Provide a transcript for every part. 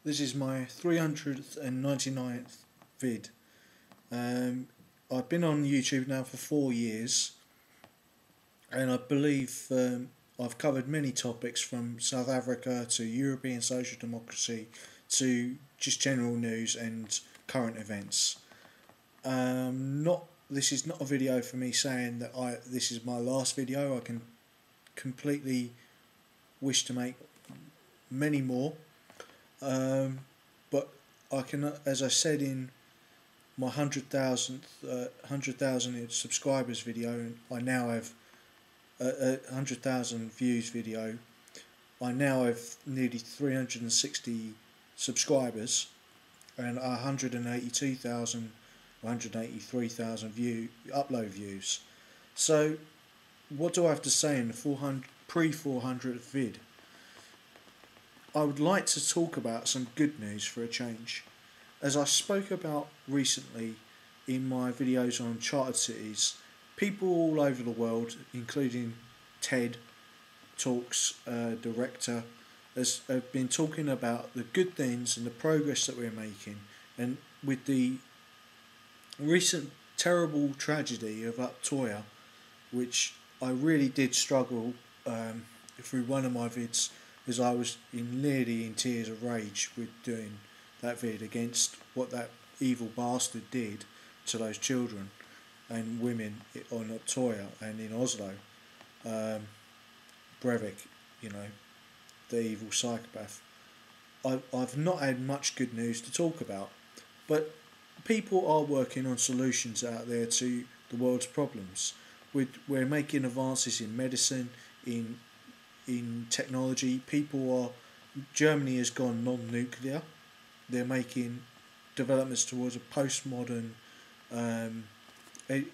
This is my 399th vid. I've been on YouTube now for 4 years, and I believe I've covered many topics from South Africa to European social democracy to just general news and current events. Not This is not a video for me saying that this is my last video. I can completely wish to make many more. But I can, as I said in my 100,000 subscribers video, I now have 100,000 views video. I now have nearly 360 subscribers and 182,000, 183,000 upload views. So, what do I have to say in the pre-400th vid? I would like to talk about some good news for a change. As I spoke about recently in my videos on chartered cities, people all over the world, including TED Talks director, have been talking about the good things and the progress that we're making. And with the recent terrible tragedy of Uptoya, which I really did struggle through one of my vids, as I was nearly in tears of rage with doing that vid against what that evil bastard did to those children and women on Uptoya and in Oslo. Breivik, the evil psychopath. I've not had much good news to talk about, but people are working on solutions out there to the world's problems. We're making advances in medicine, in technology. Germany has gone non-nuclear. They're making developments towards a postmodern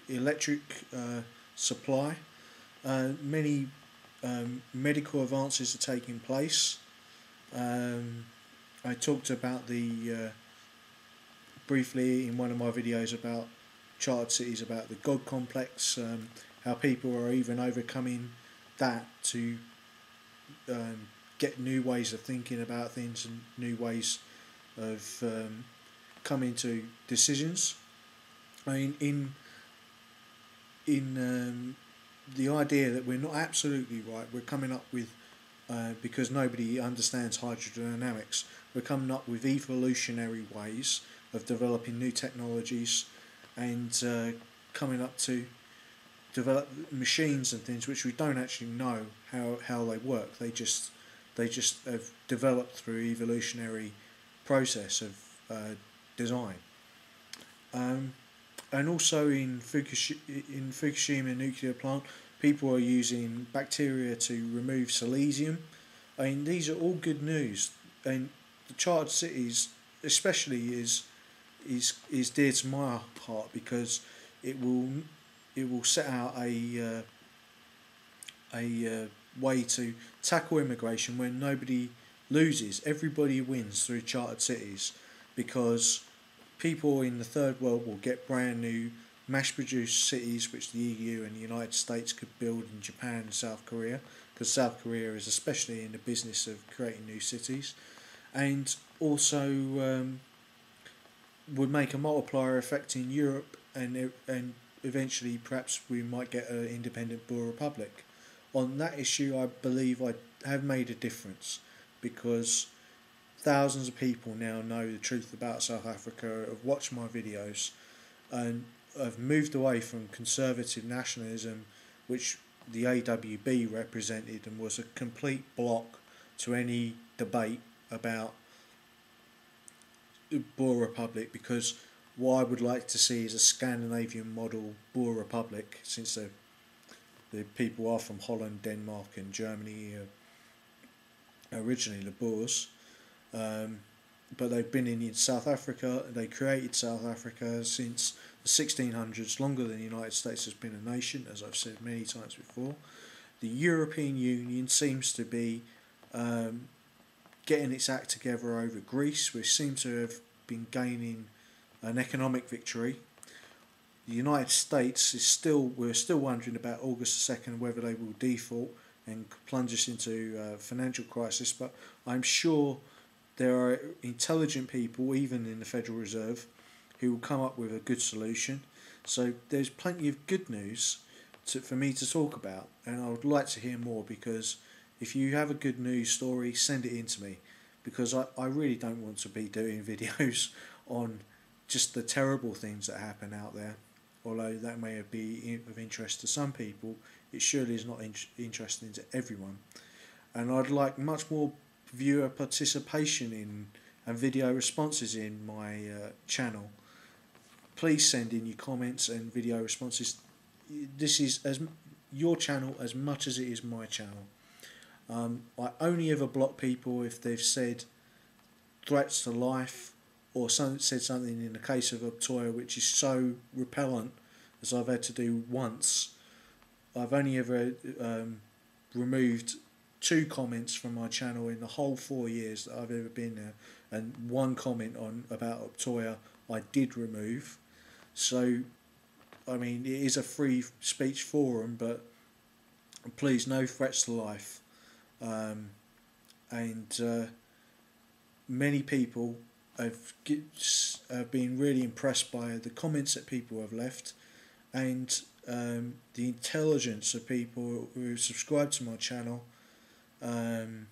electric supply. Many medical advances are taking place. I talked about briefly in one of my videos about chartered cities, about the God complex, how people are even overcoming that to get new ways of thinking about things and new ways of coming to decisions. I mean, in the idea that we're not absolutely right, we're coming up with, because nobody understands hydrodynamics, we're coming up with evolutionary ways of developing new technologies and coming up to develop machines and things which we don't actually know how they work. They just have developed through evolutionary process of design. And also in Fukushima nuclear plant, people are using bacteria to remove silesium. I mean, these are all good news, and the chartered cities especially is dear to my heart, because it will set out a way to tackle immigration where nobody loses, everybody wins through chartered cities, because people in the third world will get brand new mass-produced cities which the EU and the United States could build in Japan and South Korea, because South Korea is especially in the business of creating new cities, and also would make a multiplier effect in Europe, and eventually perhaps we might get an independent Boer Republic. On that issue, I believe I have made a difference, because thousands of people now know the truth about South Africa, have watched my videos, and have moved away from conservative nationalism, which the AWB represented and was a complete block to any debate about Boer Republic, because what I would like to see is a Scandinavian model Boer Republic, since the people are from Holland, Denmark and Germany, originally the Boers. But they've been in South Africa. They created South Africa since the 1600s, longer than the United States has been a nation, as I've said many times before. The European Union seems to be getting its act together over Greece, which seems to have been gaining an economic victory. The United States we're still wondering about August 2nd, whether they will default and plunge us into financial crisis, but I'm sure there are intelligent people, even in the Federal Reserve, who will come up with a good solution. So there's plenty of good news for me to talk about, and I would like to hear more, because if you have a good news story, send it in to me, because I really don't want to be doing videos on just the terrible things that happen out there. Although that may be of interest to some people, it surely is not interesting to everyone. And I'd like much more viewer participation in and video responses in my channel. Please send in your comments and video responses. This is as your channel as much as it is my channel. I only ever block people if they've said threats to life, or said something in the case of Optoya which is so repellent, as I've had to do once. I've only ever removed 2 comments from my channel in the whole 4 years that I've ever been there, and 1 comment about Optoya I did remove. So, I mean, it is a free speech forum, but please, no threats to life. Many people have been really impressed by the comments that people have left, and the intelligence of people who subscribe to my channel. And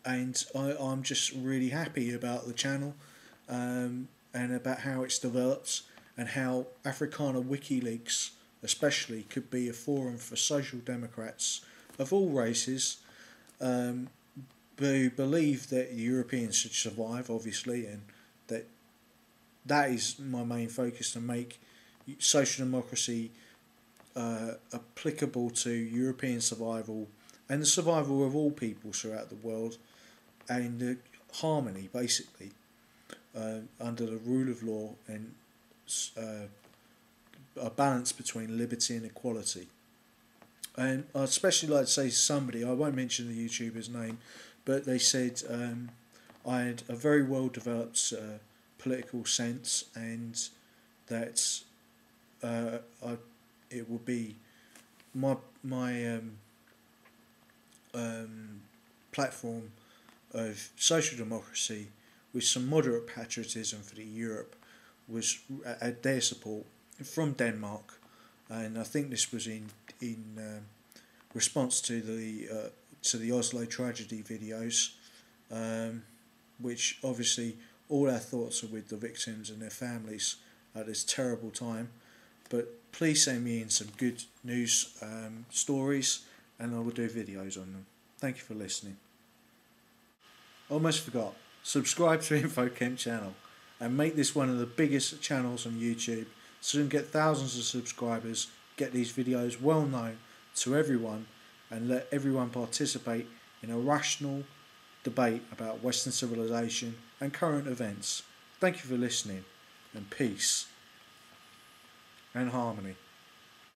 I'm just really happy about the channel, and about how it's developed, and how Afrikaner WikiLeaks especially could be a forum for social democrats of all races, who believe that Europeans should survive, obviously, and that is my main focus, to make social democracy applicable to European survival and the survival of all peoples throughout the world, and harmony, basically, under the rule of law, and a balance between liberty and equality. And I'd especially like to say to somebody, I won't mention the YouTuber's name, but they said I had a very well developed political sense, and that it would be my platform of social democracy with some moderate patriotism for Europe was at their support from Denmark, and I think this was in response to the Oslo tragedy videos, which obviously all our thoughts are with the victims and their families at this terrible time. But please send me in some good news stories, and I will do videos on them. Thank you for listening. Almost forgot, subscribe to Infokemp channel and make this one of the biggest channels on YouTube, so you can get thousands of subscribers, get these videos well known to everyone, and let everyone participate in a rational debate about Western civilization and current events. Thank you for listening, and peace and harmony.